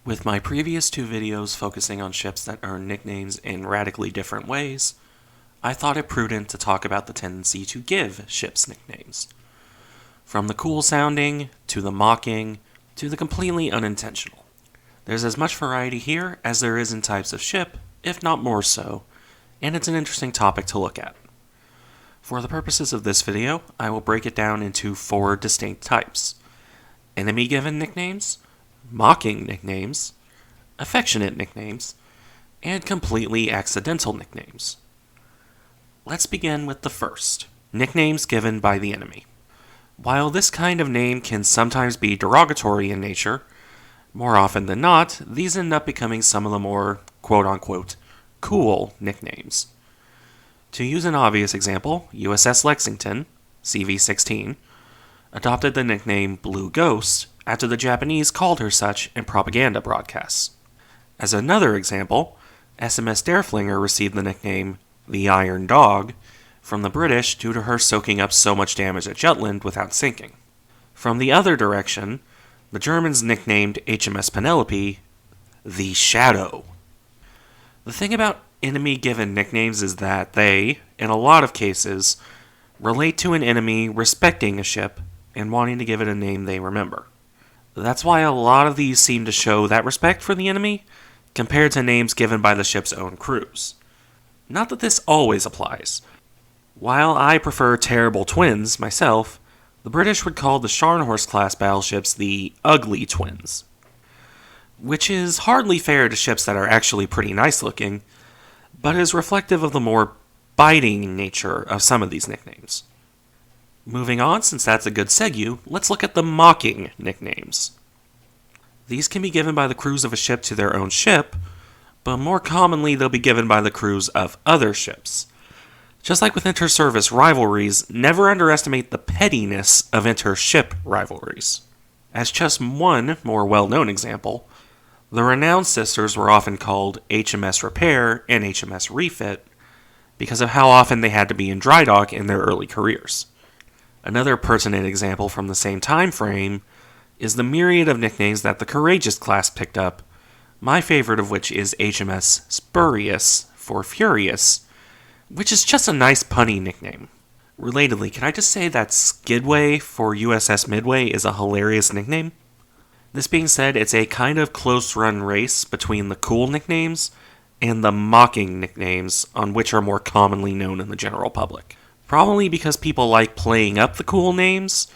With my previous two videos focusing on ships that earn nicknames in radically different ways, I thought it prudent to talk about the tendency to give ships nicknames. From the cool sounding, to the mocking, to the completely unintentional. There's as much variety here as there is in types of ship, if not more so, and it's an interesting topic to look at. For the purposes of this video, I will break it down into 4 distinct types: enemy-given nicknames, mocking nicknames, affectionate nicknames, and completely accidental nicknames. Let's begin with the first, nicknames given by the enemy. While this kind of name can sometimes be derogatory in nature, more often than not, these end up becoming some of the more quote-unquote cool nicknames. To use an obvious example, USS Lexington, CV-16, adopted the nickname Blue Ghost after the Japanese called her such in propaganda broadcasts. As another example, SMS Dereflinger received the nickname the Iron Dog from the British due to her soaking up so much damage at Jutland without sinking. From the other direction, the Germans nicknamed HMS Penelope the Shadow. The thing about enemy-given nicknames is that they, in a lot of cases, relate to an enemy respecting a ship and wanting to give it a name they remember. That's why a lot of these seem to show that respect for the enemy compared to names given by the ship's own crews. Not that this always applies. While I prefer Terrible Twins myself, the British would call the Scharnhorst-class battleships the Ugly Twins, which is hardly fair to ships that are actually pretty nice looking, but is reflective of the more biting nature of some of these nicknames. Moving on, since that's a good segue, let's look at the mocking nicknames. These can be given by the crews of a ship to their own ship, but more commonly they'll be given by the crews of other ships. Just like with inter-service rivalries, never underestimate the pettiness of inter-ship rivalries. As just one more well-known example, the renowned sisters were often called HMS Repair and HMS Refit because of how often they had to be in dry dock in their early careers. Another pertinent example from the same time frame is the myriad of nicknames that the Courageous class picked up, my favorite of which is HMS Spurious for Furious, which is just a nice punny nickname. Relatedly, can I just say that Skidway for USS Midway is a hilarious nickname? This being said, it's a kind of close-run race between the cool nicknames and the mocking nicknames, on which are more commonly known in the general public. Probably because people like playing up the cool names,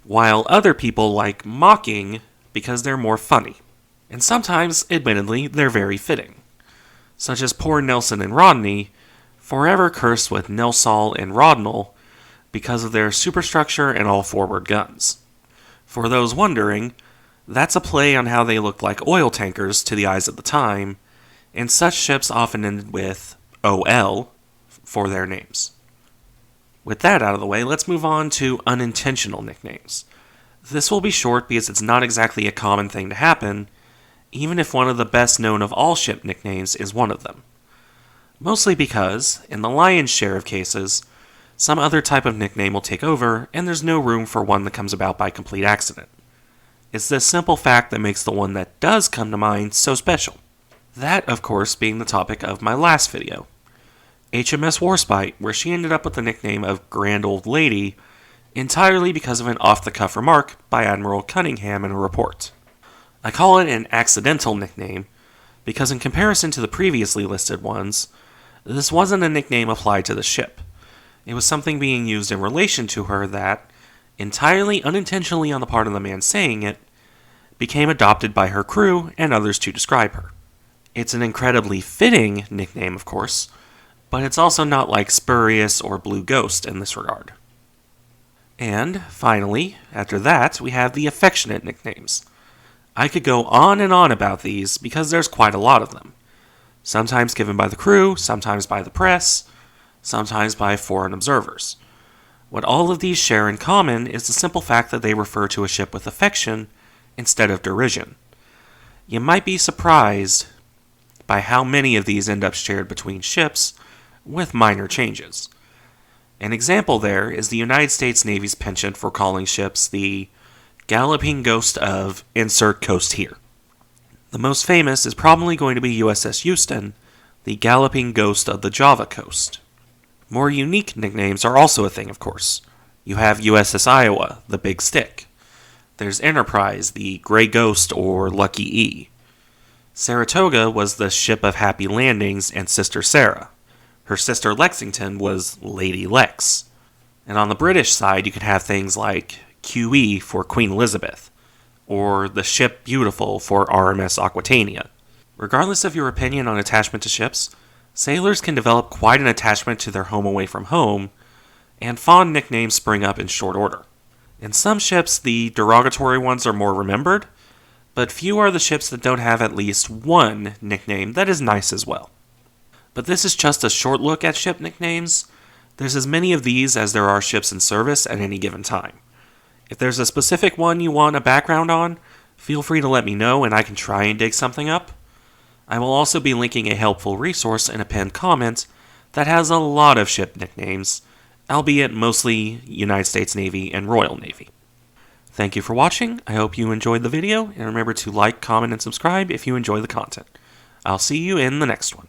while other people like mocking because they're more funny. And sometimes, admittedly, they're very fitting. Such as poor Nelson and Rodney, forever cursed with Nelsol and Rodnell because of their superstructure and all-forward guns. For those wondering, that's a play on how they looked like oil tankers to the eyes of the time, and such ships often ended with OL for their names. With that out of the way, let's move on to unintentional nicknames. This will be short because it's not exactly a common thing to happen, even if one of the best known of all ship nicknames is one of them. Mostly because, in the lion's share of cases, some other type of nickname will take over and there's no room for one that comes about by complete accident. It's this simple fact that makes the one that does come to mind so special. That, of course, being the topic of my last video, HMS Warspite, where she ended up with the nickname of Grand Old Lady entirely because of an off-the-cuff remark by Admiral Cunningham in a report. I call it an accidental nickname because in comparison to the previously listed ones, this wasn't a nickname applied to the ship. It was something being used in relation to her that, entirely unintentionally on the part of the man saying it, became adopted by her crew and others to describe her. It's an incredibly fitting nickname, of course, but it's also not like Spurious or Blue Ghost in this regard. And, finally, after that, we have the affectionate nicknames. I could go on and on about these because there's quite a lot of them. Sometimes given by the crew, sometimes by the press, sometimes by foreign observers. What all of these share in common is the simple fact that they refer to a ship with affection instead of derision. You might be surprised by how many of these end up shared between ships, with minor changes. An example there is the United States Navy's penchant for calling ships the Galloping Ghost of Insert Coast Here. The most famous is probably going to be USS Houston, the galloping ghost of the Java coast. More unique nicknames are also a thing, of course. You have USS Iowa, the Big Stick. There's Enterprise, the Gray Ghost or Lucky E. Saratoga was the Ship of Happy Landings and Sister Sarah. Her sister Lexington was Lady Lex. And on the British side, you could have things like QE for Queen Elizabeth, or the Ship Beautiful for RMS Aquitania. Regardless of your opinion on attachment to ships, sailors can develop quite an attachment to their home away from home, and fond nicknames spring up in short order. In some ships, the derogatory ones are more remembered, but few are the ships that don't have at least one nickname that is nice as well. But this is just a short look at ship nicknames. There's as many of these as there are ships in service at any given time. If there's a specific one you want a background on, feel free to let me know and I can try and dig something up. I will also be linking a helpful resource in a pinned comment that has a lot of ship nicknames, albeit mostly United States Navy and Royal Navy. Thank you for watching, I hope you enjoyed the video, and remember to like, comment, and subscribe if you enjoy the content. I'll see you in the next one.